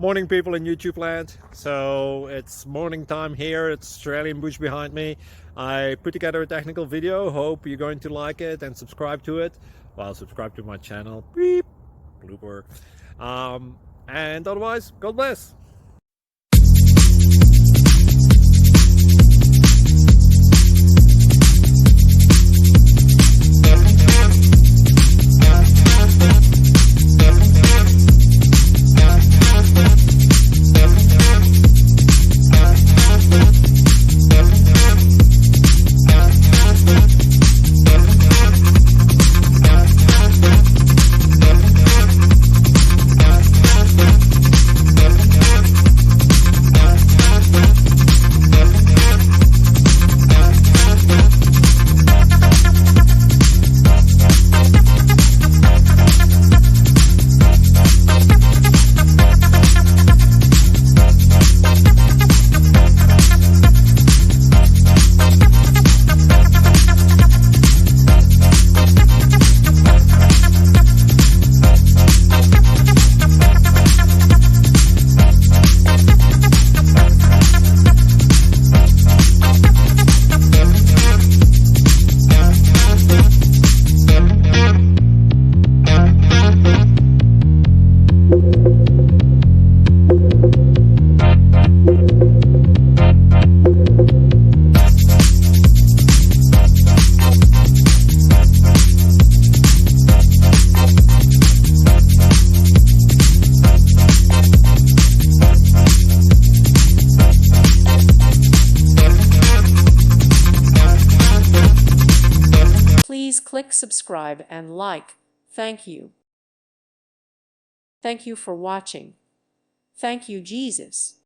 Morning, people in YouTube land. So it's morning time here. It's Australian bush behind me. I put together a technical video. Hope you're going to like it and subscribe to it. Well, subscribe to my channel. Beep. Blooper. And otherwise, God bless. Please click subscribe and like. Thank you. Thank you for watching. Thank you, Jesus.